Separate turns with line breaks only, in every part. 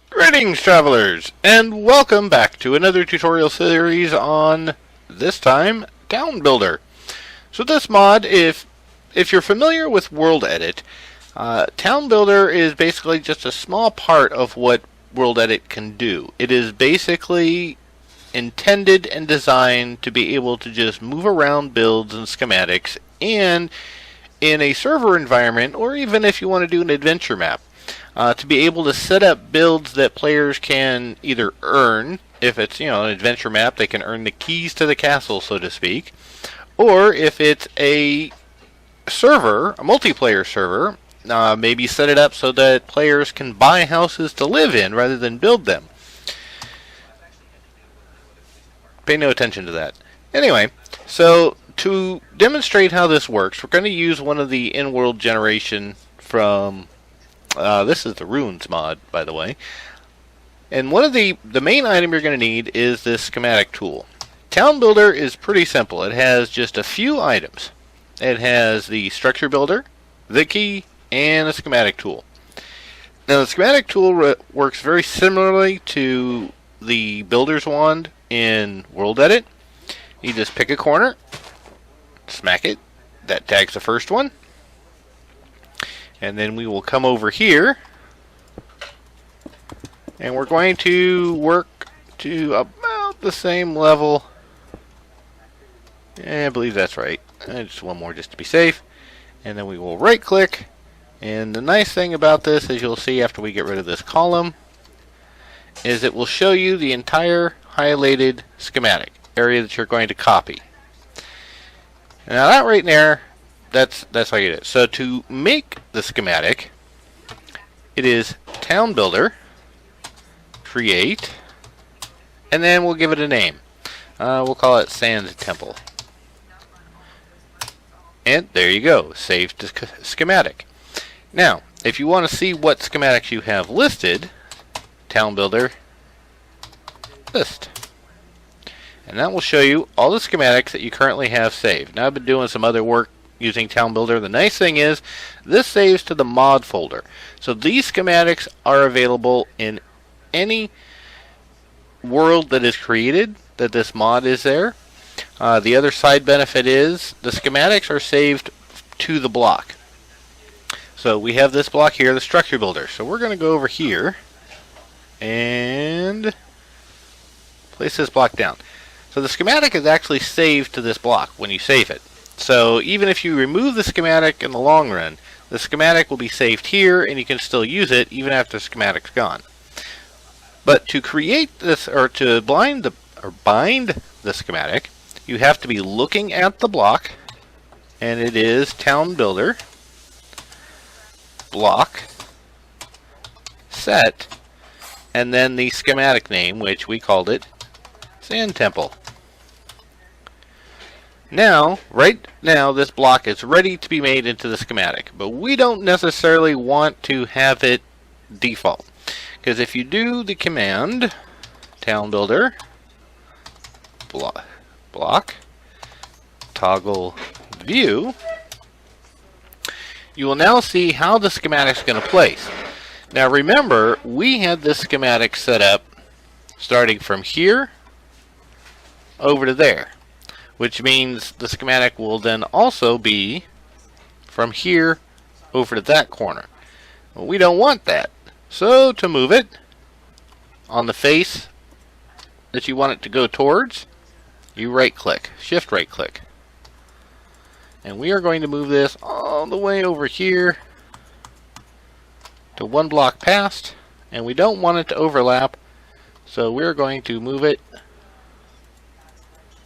Greetings, travelers, and welcome back to another tutorial series on, this time, Town Builder. So this mod, if you're familiar with World Edit, Town Builder is basically just a small part of what World Edit can do. It is basically intended and designed to be able to just move around builds and schematics, and in a server environment, or even if you want to do an adventure map, to be able to set up builds that players can either earn. If it's, an adventure map, they can earn the keys to the castle, so to speak. Or if it's a server, a multiplayer server, maybe set it up so that players can buy houses to live in rather than build them. Pay no attention to that. Anyway, so to demonstrate how this works, we're going to use one of the in-world generation from... this is the Runes mod, by the way. And one of the main item you're going to need is this schematic tool. Town Builder is pretty simple. It has just a few items. It has the structure builder, the key, and a schematic tool. Now the schematic tool works very similarly to the builder's wand in World Edit. You just pick a corner, smack it, that tags the first one. And then we will come over here, and we're going to work to about the same level. I believe that's right. Just one more just to be safe. And then we will right click. And the nice thing about this, as you'll see after we get rid of this column, is it will show you the entire highlighted schematic area that you're going to copy. Now that right there, that's how you do it. So to make the schematic, it is Town Builder, create, and then we'll give it a name. We'll call it Sand Temple. And there you go, saved to schematic. Now, if you want to see what schematics you have listed, Town Builder, list. And that will show you all the schematics that you currently have saved. Now I've been doing some other work using Town Builder. The nice thing is this saves to the mod folder, so these schematics are available in any world that is created that this mod is there. The other side benefit is the schematics are saved to the block. So we have this block here, the structure builder, so we're going to go over here and place this block down. So the schematic is actually saved to this block when you save it. So even if you remove the schematic in the long run, the schematic will be saved here and you can still use it even after the schematic's gone. But to create this, or to bind the schematic, you have to be looking at the block, and it is Town Builder, block, set, and then the schematic name, which we called it Sand Temple. Now, right now, this block is ready to be made into the schematic, but we don't necessarily want to have it default, because if you do the command Town Builder block toggle view, you will now see how the schematic is going to place. Now remember, we had this schematic set up starting from here over to there, which means the schematic will then also be from here over to that corner. Well, we don't want that. So to move it on the face that you want it to go towards, you right click, shift right click. And we are going to move this all the way over here to one block past, and we don't want it to overlap, so we're going to move it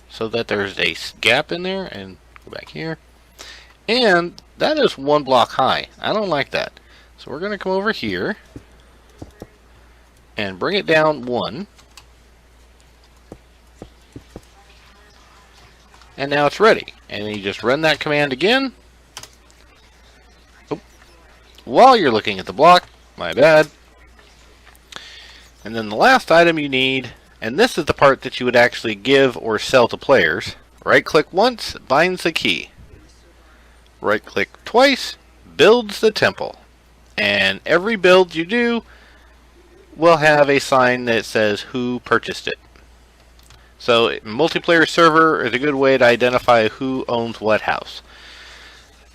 so that there's a gap in there, and go back here. And that is one block high. I don't like that. So we're going to come over here and bring it down one. And now it's ready. And then you just run that command again. Oop. While you're looking at the block, my bad. And then the last item you need And this is the part that you would actually give or sell to players. Right click once, binds the key. Right click twice, builds the temple. And every build you do will have a sign that says who purchased it. So multiplayer server is a good way to identify who owns what house.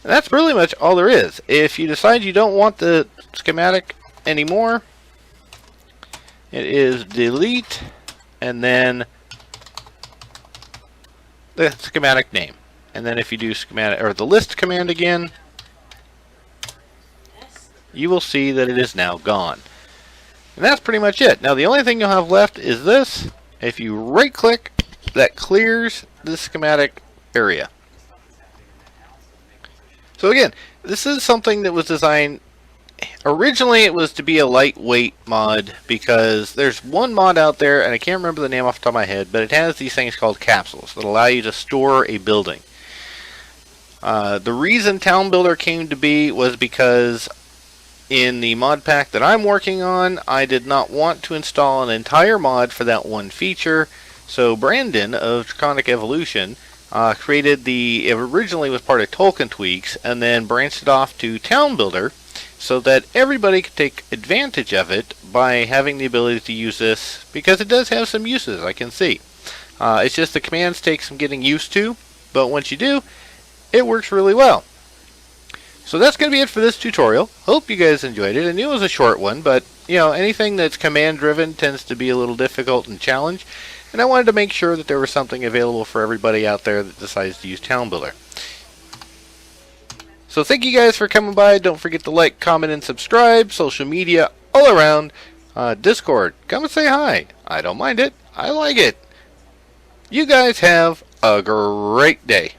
And that's really much all there is. If you decide you don't want the schematic anymore, it is delete and then the schematic name. And then if you do schematic or the list command again, you will see that it is now gone. And that's pretty much it. Now the only thing you'll have left is this. If you right click, that clears the schematic area. So again, this is something that was designed, originally it was to be a lightweight mod, because there's one mod out there, and I can't remember the name off the top of my head, but it has these things called capsules that allow you to store a building. The reason Town Builder came to be was because in the mod pack that I'm working on, I did not want to install an entire mod for that one feature. So Brandon of Draconic Evolution created it originally was part of Tolkien Tweaks and then branched it off to Town Builder so that everybody could take advantage of it by having the ability to use this, because it does have some uses, I can see. It's just the commands take some getting used to, but once you do, it works really well. So that's going to be it for this tutorial. Hope you guys enjoyed it. I knew it was a short one, but you know, anything that's command driven tends to be a little difficult and challenge, and I wanted to make sure that there was something available for everybody out there that decides to use Town Builder. So thank you guys for coming by. Don't forget to like, comment, and subscribe. Social media all around. Discord, come and say hi. I don't mind it. I like it. You guys have a great day.